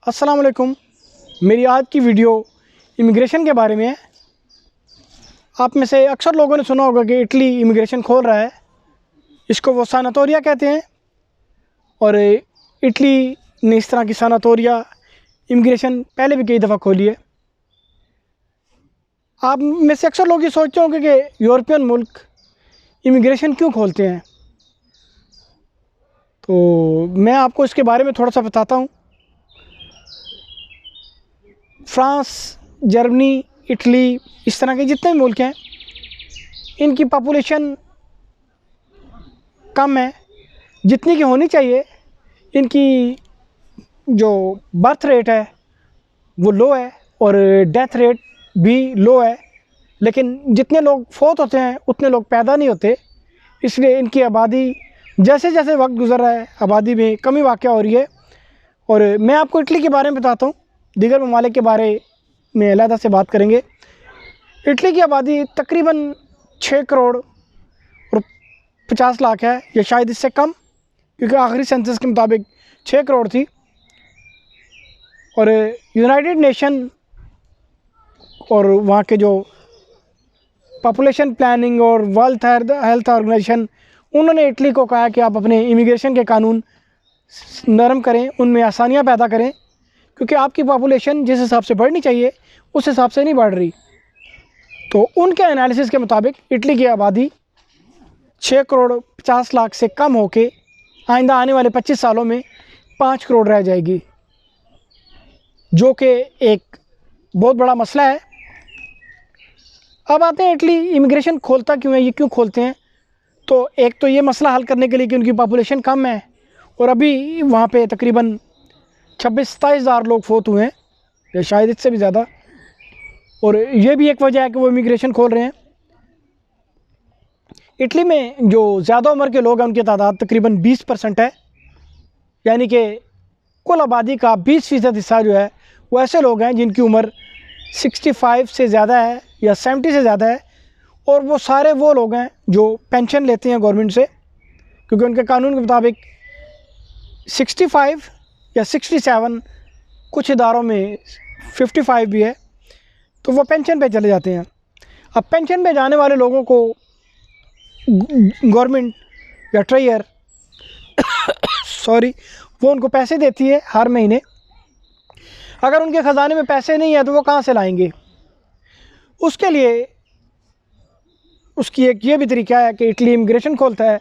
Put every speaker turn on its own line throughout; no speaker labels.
अस्सलाम वालेकुम। मेरी आज की वीडियो इमिग्रेशन के बारे में है। आप में से अक्सर लोगों ने सुना होगा कि इटली इमिग्रेशन खोल रहा है। इसको वो सानातोरिया कहते हैं और इटली ने इस तरह की सानातोरिया इमिग्रेशन पहले भी कई दफ़ा खोली है। आप में से अक्सर लोग ये सोचते होंगे कि यूरोपियन मुल्क इमिग्रेशन क्यों खोलते हैं, तो मैं आपको इसके बारे में थोड़ा सा बताता हूँ। फ्रांस, जर्मनी, इटली, इस तरह के जितने भी मुल्क हैं, इनकी पॉपुलेशन कम है जितनी की होनी चाहिए। इनकी जो बर्थ रेट है वो लो है और डेथ रेट भी लो है, लेकिन जितने लोग फोत होते हैं उतने लोग पैदा नहीं होते। इसलिए इनकी आबादी जैसे जैसे वक्त गुजर रहा है आबादी में कमी वाक़या हो रही है। और मैं आपको इटली के बारे में बताता हूँ, दीगर ममालिक के बारे में अलहदा से बात करेंगे। इटली की आबादी तकरीबन 6 करोड़ और 50 लाख है, या शायद इससे कम, क्योंकि आखिरी सेंसस के मुताबिक 6 करोड़ थी। और यूनाइटेड नेशन और वहाँ के जो पॉपुलेशन प्लानिंग और वर्ल्ड हेल्थ ऑर्गेनाइजेशन, उन्होंने इटली को कहा कि आप अपने इमिग्रेशन के कानून नरम करें, उनमें आसानियाँ पैदा करें, क्योंकि आपकी पॉपुलेशन जिस हिसाब से बढ़नी चाहिए उस हिसाब से नहीं बढ़ रही। तो उनके एनालिसिस के मुताबिक इटली की आबादी 6 करोड़ 50 लाख से कम होके आइंदा आने वाले 25 सालों में 5 करोड़ रह जाएगी, जो कि एक बहुत बड़ा मसला है। अब आते हैं इटली इमिग्रेशन खोलता क्यों है, ये क्यों खोलते हैं। तो एक तो ये मसला हल करने के लिए कि उनकी पॉपुलेशन कम है और अभी वहाँ पे तकरीबन 26-27 हज़ार लोग फोत हुए हैं, या शायद इससे भी ज़्यादा। और ये भी एक वजह है कि वो इमिग्रेशन खोल रहे हैं। इटली में जो ज़्यादा उम्र के लोग हैं उनकी तादाद तकरीबन 20% है, यानी कि कुल आबादी का 20% हिस्सा जो है वो ऐसे लोग हैं जिनकी उम्र 65 से ज़्यादा है या 70 से ज़्यादा है। और वो सारे वो लोग हैं जो पेंशन लेते हैं गवर्नमेंट से, क्योंकि उनके कानून के मुताबिक 65 या 67, कुछ इदारों में 55 भी है, तो वो पेंशन पे चले जाते हैं। अब पेंशन पे जाने वाले लोगों को गवर्नमेंट या ट्रेयर वो उनको पैसे देती है हर महीने। अगर उनके ख़जाने में पैसे नहीं है तो वो कहाँ से लाएंगे। उसके लिए उसकी एक ये भी तरीका है कि इटली इमिग्रेशन खोलता है।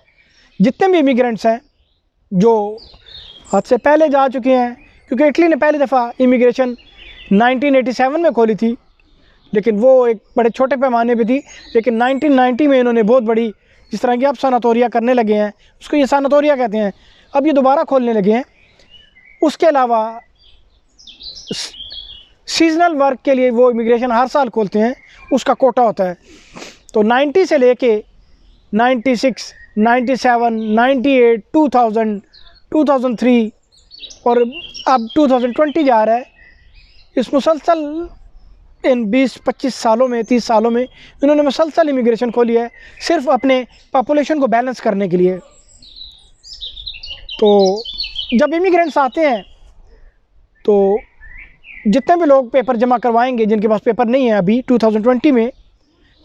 जितने भी इमिग्रेंट्स हैं जो हद से पहले जा चुके हैं, क्योंकि इटली ने पहली दफ़ा इमिग्रेशन 1987 में खोली थी, लेकिन वो एक बड़े छोटे पैमाने पे थी। लेकिन 1990 में इन्होंने बहुत बड़ी, जिस तरह की अब सानातोरिया करने लगे हैं, उसको ये सानातोरिया कहते हैं, अब ये दोबारा खोलने लगे हैं। उसके अलावा सीजनल वर्क के लिए वो इमिग्रेशन हर साल खोलते हैं, उसका कोटा होता है। तो 90 से लेके 96, 97, 98, 2000, 2003 और अब 2020 जा रहा है। इस मुसलसल इन 20-25 सालों में, 30 सालों में इन्होंने मुसलसल इमिग्रेशन खोली है, सिर्फ अपने पॉपुलेशन को बैलेंस करने के लिए। तो जब इमिग्रेंट्स आते हैं तो जितने भी लोग पेपर जमा करवाएंगे, जिनके पास पेपर नहीं है अभी 2020 में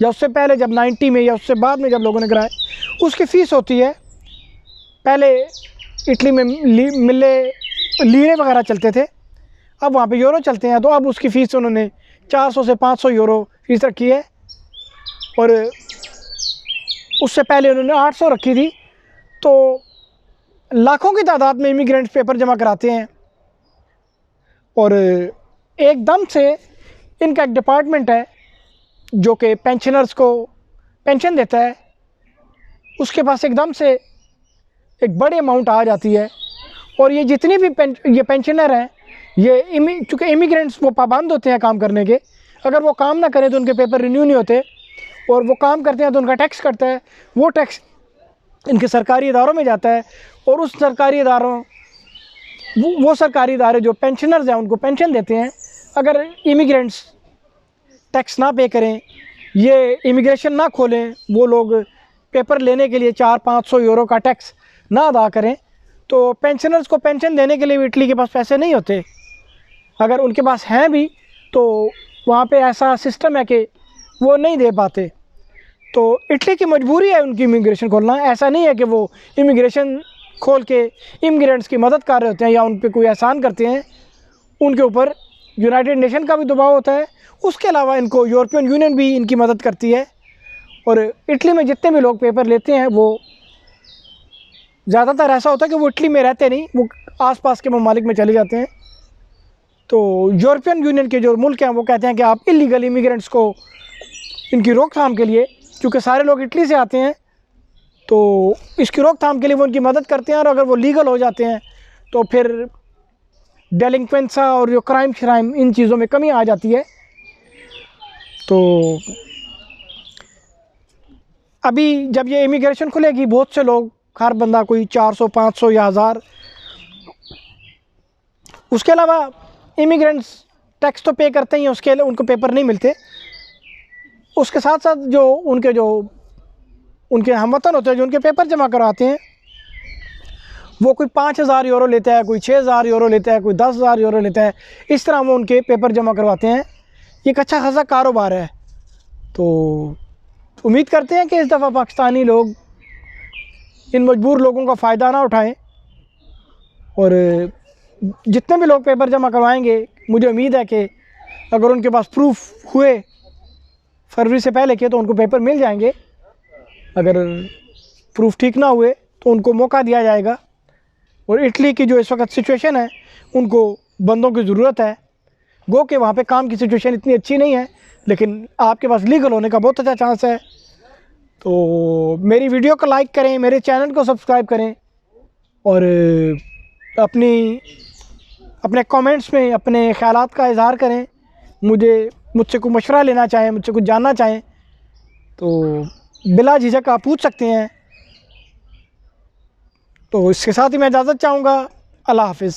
या उससे पहले, जब 90 में या उससे बाद में जब लोगों ने कराए, उसकी फ़ीस होती है। पहले इटली में लीरे वगैरह चलते थे, अब वहाँ पे यूरो चलते हैं, तो अब उसकी फ़ीस उन्होंने 400 से 500 यूरो फ़ीस रखी है। और उससे पहले उन्होंने 800 रखी थी। तो लाखों की तादाद में इमिग्रेंट्स पेपर जमा कराते हैं और एकदम से इनका एक डिपार्टमेंट है जो कि पेंशनर्स को पेंशन देता है, उसके पास एकदम से एक बड़ी अमाउंट आ जाती है। और ये जितनी भी ये पेंशनर हैं, ये चूँकि इमिग्रेंट्स वो पाबंद होते हैं काम करने के, अगर वो काम ना करें तो उनके पेपर रिन्यू नहीं होते, और वो काम करते हैं तो उनका टैक्स कटता है, वो टैक्स इनके सरकारी इदारों में जाता है। और उस सरकारी इदारों वो सरकारी इदारे जो पेंशनर्स हैं उनको पेंशन देते हैं। अगर इमिग्रेंट्स टैक्स ना पे करें, ये इमिग्रेशन ना खोलें, वो लोग पेपर लेने के लिए 400-500 यूरो का टैक्स ना अदा करें, तो पेंशनर्स को पेंशन देने के लिए इटली के पास पैसे नहीं होते। अगर उनके पास हैं भी तो वहाँ पे ऐसा सिस्टम है कि वो नहीं दे पाते। तो इटली की मजबूरी है उनकी इमिग्रेशन खोलना। ऐसा नहीं है कि वो इमिग्रेशन खोल के इमिग्रेंट्स की मदद कर रहे होते हैं या उन पे कोई एहसान करते हैं। उनके ऊपर यूनाइटेड नेशन का भी दबाव होता है, उसके अलावा इनको यूरोपियन यूनियन भी इनकी मदद करती है। और इटली में जितने भी लोग पेपर लेते हैं वो ज़्यादातर ऐसा होता है कि वो इटली में रहते नहीं, वो आसपास के ममालिक में चले जाते हैं। तो यूरोपियन यूनियन के जो मुल्क हैं वो कहते हैं कि आप इलीगल इमिग्रेंट्स को इनकी रोकथाम के लिए, क्योंकि सारे लोग इटली से आते हैं, तो इसकी रोकथाम के लिए वो उनकी मदद करते हैं। और अगर वो लीगल हो जाते हैं तो फिर डेलिंक्वेंसा और जो क्राइम श्राइम इन चीज़ों में कमी आ जाती है। तो अभी जब ये इमिग्रेशन खुलेगी, बहुत से लोग, हर बंदा कोई 400 500 या 1000, उसके अलावा इमिग्रेंट्स टैक्स तो पे करते ही हैं, उसके लिए उनको पेपर नहीं मिलते। उसके साथ साथ जो उनके हमवतन होते हैं जो उनके पेपर जमा करवाते हैं, वो कोई 5000 यूरो लेता है, कोई 6000 यूरो लेता है, कोई 10,000 यूरो लेता है। इस तरह वो उनके पेपर जमा करवाते हैं। ये एक अच्छा खासा कारोबार है। तो उम्मीद करते हैं कि इस दफ़ा पाकिस्तानी लोग इन मजबूर लोगों का फ़ायदा ना उठाएं, और जितने भी लोग पेपर जमा करवाएंगे, मुझे उम्मीद है कि अगर उनके पास प्रूफ हुए फरवरी से पहले के तो उनको पेपर मिल जाएंगे। अगर प्रूफ ठीक ना हुए तो उनको मौका दिया जाएगा। और इटली की जो इस वक्त सिचुएशन है, उनको बंदों की ज़रूरत है। गो कि वहाँ पे काम की सिचुएशन इतनी अच्छी नहीं है, लेकिन आपके पास लीगल होने का बहुत अच्छा चांस है। तो मेरी वीडियो को लाइक करें, मेरे चैनल को सब्सक्राइब करें, और अपने कमेंट्स में अपने ख़यालात का इज़हार करें। मुझसे कोई मशवरा लेना चाहें, मुझसे कुछ जानना चाहें तो बिला झिझक आप पूछ सकते हैं। तो इसके साथ ही मैं इजाज़त चाहूँगा। अल्लाह हाफ़िज़।